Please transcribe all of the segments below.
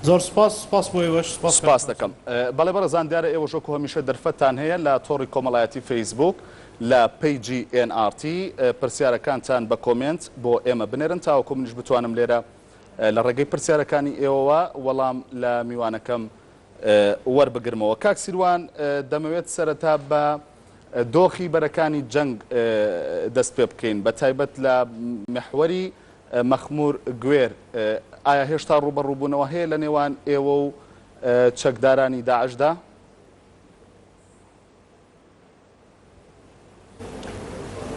زۆر سپاس بۆ ئێوەش سپاس دەکەم. بەڵێ بەڕێزان دیارە ئێوە ژۆکو هەمیشە دەرفەتان هەیە لە تۆڕی کۆمەڵایەتی فەیسبوک لە پیجی NRT پرسیارەکانتان بە کۆمنت بۆ ئێمە بنێرن تاوەکو منیش بتوانم لێرە لە ڕێگەی پرسیارەکانی ئێوەوە وەڵام لە میوانەکەم وەربگرمەوە. کاک سیروان دەمەوێت سەرەتا بە دۆخی بەرەکانی جەنگ دەست پێ بکەین بە تایبەت لە محوەری مەخمور گوێر. ئایا هێشتا ڕوبەڕووبوونەوە هەیە لە نێوان ئێوە و چەکدارانی داعشدا؟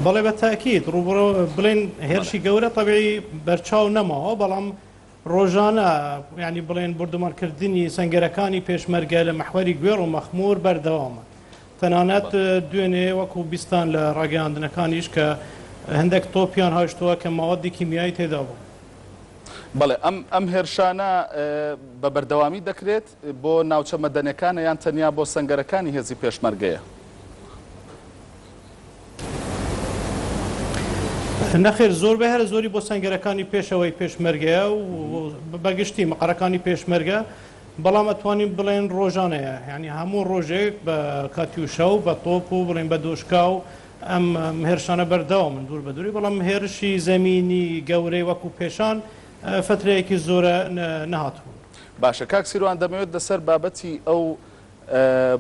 بەڵێ بە تاکید ڕوبەڕۆ بڵێن هێرشی گەورە تەبیعی بەرچاو نەماوە، بەڵام ڕۆژانە ینی بڵێن بردومانکردنی سەنگەرەکانی پێشمەرگە لە محوەری گوێر و مەخمور بەردەوامە. تەنانەت دوێنێ وەکو بیستان لە ڕاگەیاندنەکانیش کە هەندێک تۆپیان هاشتووە کە ماوەدی کیمیایی تێدا بوو. بەڵێ ئەم هێرشانە بە بەردەوامی دەکرێت بۆ ناوچە مەدەنیەکانە یان تەنیا بۆ سەنگەرەکانی هێزی پێشمەرگەیە؟ نەخێر زۆر بەهێرە زۆری بۆ سەنگەرەکانی پێشەوەی پێشمەرگەیە و بەگشتی مەقەرەکانی پێشمەرگە، بەڵام ئەتوانین بڵێن ڕۆژانەیە، ینی هەموو ڕۆژێک بە کاتیوشە و بە تۆپ و بڵێن بە دۆشکا و ئەم هێرشانە بەردەوام من دوور بە دووری، بەڵام هێرشی زەمینی گەورەی وەکو پێشان فترەیەکی زۆرە نەهاتوون. باشە کاک سیروان دەمەوێت لەسەر بابەتی ئەو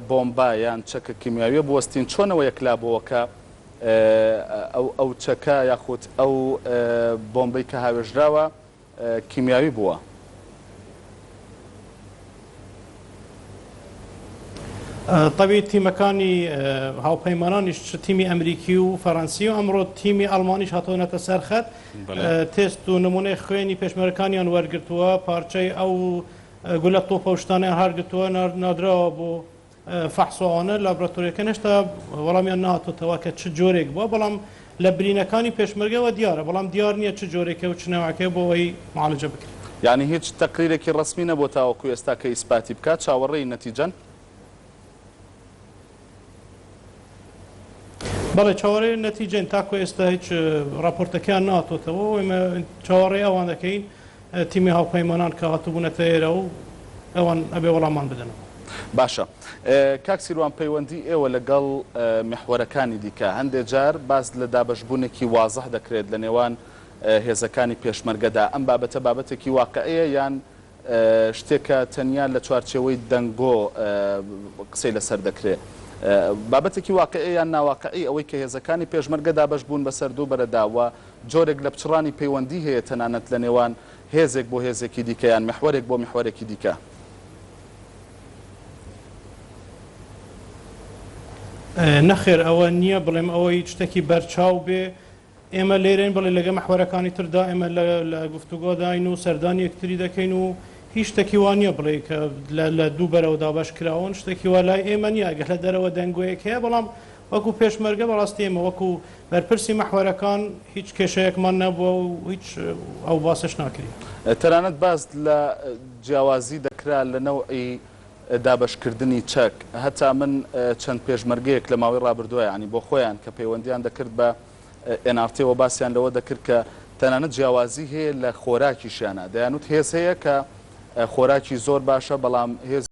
بۆمبا یان چەکە کیمیاویە بوەستین چۆنەوە یەکلابەوەکە ئەو چەکە یاخود ئەو بۆمبەی کە هاوێژراوە کیمیاوی بووە؟ طبی تیمەکانی هاوپەیمانانیش تیمی ئەمریکی و فەڕەنسی و ئەمڕۆ تیمی ئەڵمانیش هاتۆنەتە سەرخەت تێست و نمونەی خوێنی پێشمەرەکانیان وەرگرتووە، پارچەی ئەو گولە تۆپەشتانیان هەرگرتووە نادراوە بۆ فەحسۆوانە لابراتۆریەکە هێشتا وەڵامیان نهاتۆتەوە کە چ جۆرێک بووە، بەڵام لە برینەکانی پێشمەرگەوە دیارە، بەڵام دیار نییە چ جۆرێکە و چ نەوەکە بۆ ئەوەی معالجە بکرێت. یعنی هیچ تەقریرێکی ڕسمی نەبوو تاوەکو ئێستا کە ئیسپاتی بکات چاوەڕێی نەتیجەن؟ بەڵێ چاوەڕێی نەتیجەن تاکو ئێستا هیچ راپۆرتەکەیان نهاتۆتەوە، ئێمە چاوەڕێی ئەوان دەکەین تیمی هاوپەیمانان کە هاتوبوونەتە ئێرە و ئەوان ئەبێ وەڵامان بدەنەوە. باشە کاک سیروان پەیوەندی ئێوە لەگەڵ محوەرەکانی دیکە هەندێک جار باس لە دابەشبوونێکی وازەح دەکرێت لە نێوان هێزەکانی پێشمەرگەدا، ئەم بابەتە بابەتێکی واقعەیە یان شتێکە تەنیا لە چوارچێوەی دەنگۆ قسەی لەسەر دەکرێت؟ بابەتێکی واقعی یان ناواقعی ئەوەی کە هێزەکانی پێشمەرگە دابەش بوون بەسەر دوو بەرەداوە جۆرێک لە پچڕانی پەیوەندی هەیە تەنانەت لە نێوان هێزێک بۆ هێزێکی دیکە یان محوەرێک بۆ محوەرێکی دیکە؟ نەخێر ئەوە نییە بڵێم ئەوەی شتێکی بەرچاو بێ، ئێمە لێرەین بڵێ لەگە محوەرەکانی تردا ئێمە لە گفتوگۆداین و سەردانی یەکتری دەکەین و هیچ شتێکی وانە بڵێ کە لە دوو بەرەوە دابش کراون شتێکی وا لای ئێمە نییە ئەگەر لە دەرەوە دەنگۆیەک هەیە، بەڵام وەکو پێشمەرگە بەڕاستی ئێمە وەکو بەرپرسی محوەرەکان هیچ کێشەیەکمان نەبووە و هیچ ئەو باسش ناکرین. تەنانەت باس لە جیاوازی دەکرا لە نەوعی دابشکردنی چەک، هەتا من چەند پێشمەرگەیەک لە ماوەی ڕابردووە ینی بۆ خۆیان کە پەیوەندیان دەکرد بە NRTەوە باسییان لەوە دەکرد کە تەنانەت جیاوازی هەیە لە خۆراکیشیانە، دەیانوت هێز هەیە کە خۆراکی زۆر باشە بەڵام هێز